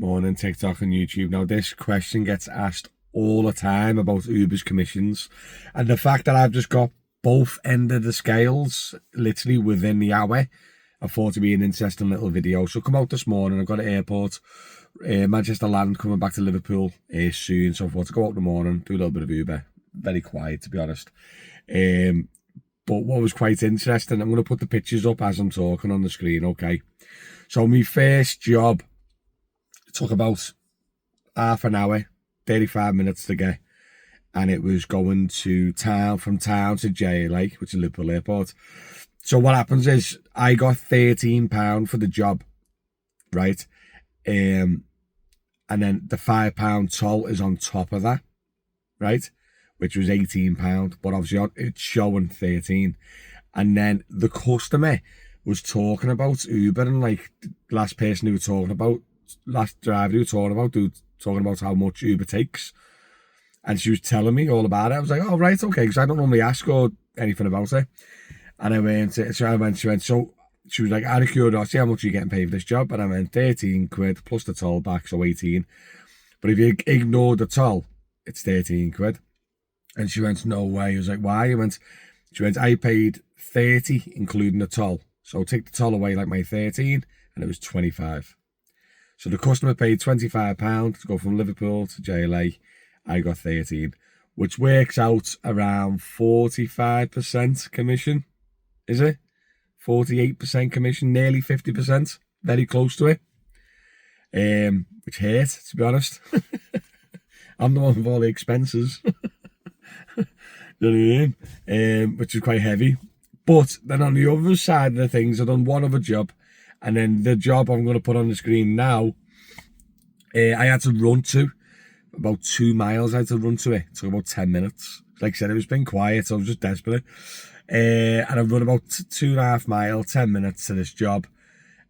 Morning, TikTok and YouTube. Now, this question gets asked all the time about Uber's commissions, and the fact that I've just got both end of the scales literally within the hour, I thought it'd be an interesting little video. So come out this morning. I've got an airport, Manchester land, coming back to Liverpool soon. So I thought to go out in the morning, do a little bit of Uber. Very quiet, to be honest. But what was quite interesting, I'm going to put the pictures up as I'm talking on the screen, okay? So my first job took about half an hour, 35 minutes to get, and it was going from town to JLA, which is Liverpool Airport. So what happens is I got £13 for the job, right? And then the £5 toll is on top of that, right? Which was £18, but obviously it's showing 13. And then the customer was talking about Uber, and like the last person who was talking about, last driver who was talking about how much Uber takes. And she was telling me all about it. I was like, oh, right, okay, because I don't normally ask or anything about it. And I went, so she was like, out of curiosity, how much are you getting paid for this job? And I went, 13 quid plus the toll back, so 18. But if you ignore the toll, it's 13 quid. And she went, no way. I was like, why? She went, I paid 30, including the toll. So take the toll away, like my 13, and it was 25. So the customer paid £25 to go from Liverpool to JLA. I got 13, which works out around 45% commission. Is it? 48% commission, nearly 50%, very close to it. Which hurt, to be honest. I'm the one with all the expenses. You know what I mean? Which is quite heavy. But then on the other side of the things, I've done one other job, and then the job I'm going to put on the screen now, I had to run to about 2 miles. I had to run to it. It took about 10 minutes. Like I said, it was been quiet, so I was just desperate. And I've run about 2.5 miles, 10 minutes to this job.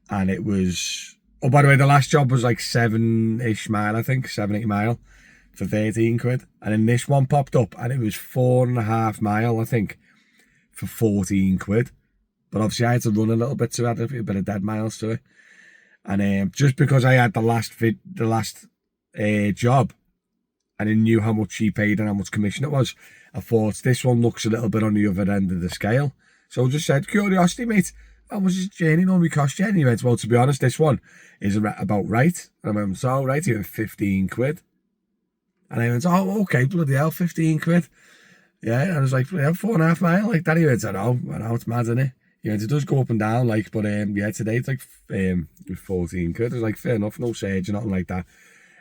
And it was, oh, by the way, the last job was like 7-ish mile, I think, 7-8 mile for 13 quid. And then this one popped up, and it was 4.5 mile, I think, for 14 quid. But obviously I had to run a little bit to add a bit of dead miles to it. And just because I had the last job, and I knew how much she paid and how much commission it was, I thought this one looks a little bit on the other end of the scale. So I just said, curiosity, mate, how much does journey normally cost you? And he went, well, to be honest, this one is about right. And I went, so right, he went 15 quid. And I went, oh, okay, bloody hell, 15 quid. Yeah, and I was like, 4.5 mile, like that. He went, I know, it's mad, isn't it? He went, it does go up and down, like, but yeah, today it's like 14 quid. I was like, fair enough, no surge or nothing like that.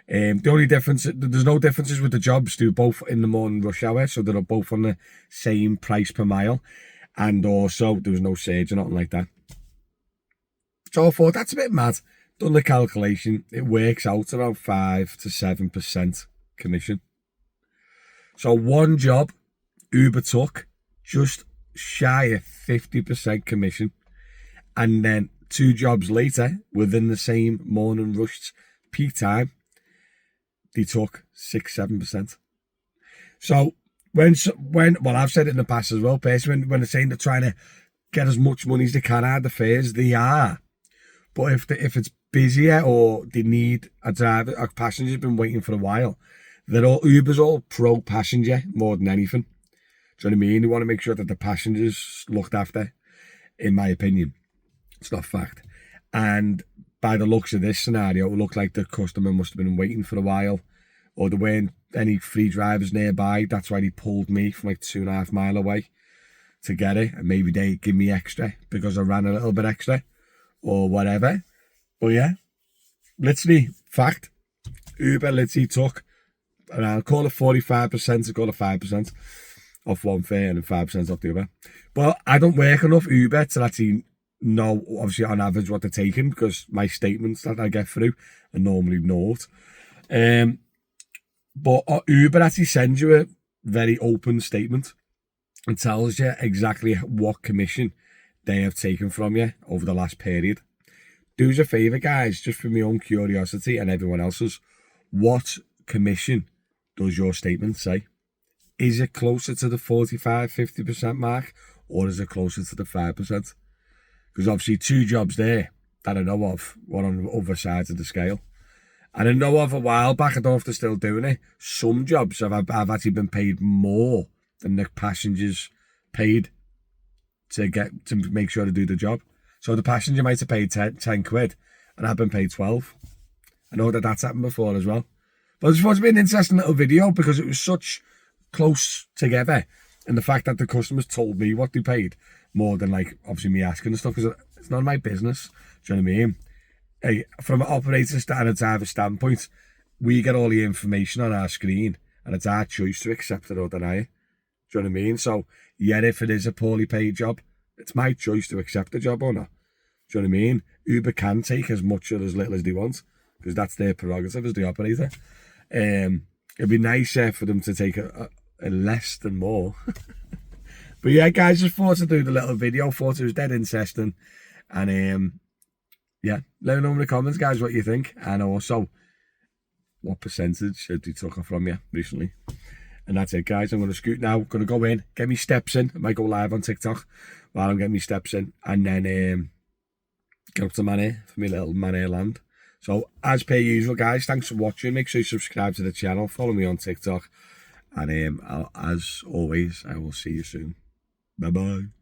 The only difference, there's no differences with the jobs. They're both in the morning rush hour, so they're both on the same price per mile. And also, there was no surge or nothing like that. So I thought, that's a bit mad. Done the calculation, it works out around 5 to 7% commission. So one job, Uber took just shy of 50% commission. And then 2 jobs later, within the same morning rush peak time, they took 6-7%. So when well, I've said it in the past as well, personally, when they're saying they're trying to get as much money as they can out of the fares, they are. But if it's busier or they need a driver, a passenger's been waiting for a while, Uber's all pro passenger more than anything. Do you know what I mean? They want to make sure that the passengers looked after, in my opinion. It's not fact. And by the looks of this scenario, it looked like the customer must have been waiting for a while, or there weren't any free drivers nearby. That's why they pulled me from like 2.5 mile away to get it. And maybe they give me extra because I ran a little bit extra or whatever. But yeah, literally, fact, Uber literally took around, call it 45% to call it 5% off one fare and 5% off the other. But I don't work enough Uber to actually know, obviously, on average what they're taking, because my statements that I get through are normally naught. But Uber actually sends you a very open statement and tells you exactly what commission they have taken from you over the last period. Do us a favour, guys, just for my own curiosity and everyone else's, what commission does your statement say? Is it closer to the 45-50% mark, or is it closer to the 5%? Because obviously 2 jobs there that I know of were on the other sides of the scale. And I know of a while back, I don't know if they're still doing it, some jobs have actually been paid more than the passengers paid to make sure to do the job. So the passenger might have paid 10 quid and I've been paid 12. I know that that's happened before as well. But it's supposed to be an interesting little video because it was such close together. And the fact that the customers told me what they paid more than, like, obviously me asking and stuff, because it's none of my business. Do you know what I mean? Hey, from an operator and a driver standpoint, we get all the information on our screen and it's our choice to accept it or deny it. Do you know what I mean? So, yeah, if it is a poorly paid job, it's my choice to accept the job or not. Do you know what I mean? Uber can take as much or as little as they want because that's their prerogative as the operator. It'd be nice for them to take a less than more. But yeah, guys, just thought to do the little video. Thought it was dead interesting. And yeah, let me know in the comments, guys, what you think. And also, what percentage they took off from you recently. And that's it, guys. I'm going to scoot now. Going to go in, get me steps in. I might go live on TikTok while I'm getting me steps in. And then get up to Mané for my little Mané land. So, as per usual, guys, thanks for watching. Make sure you subscribe to the channel. Follow me on TikTok. And as always, I will see you soon. Bye-bye.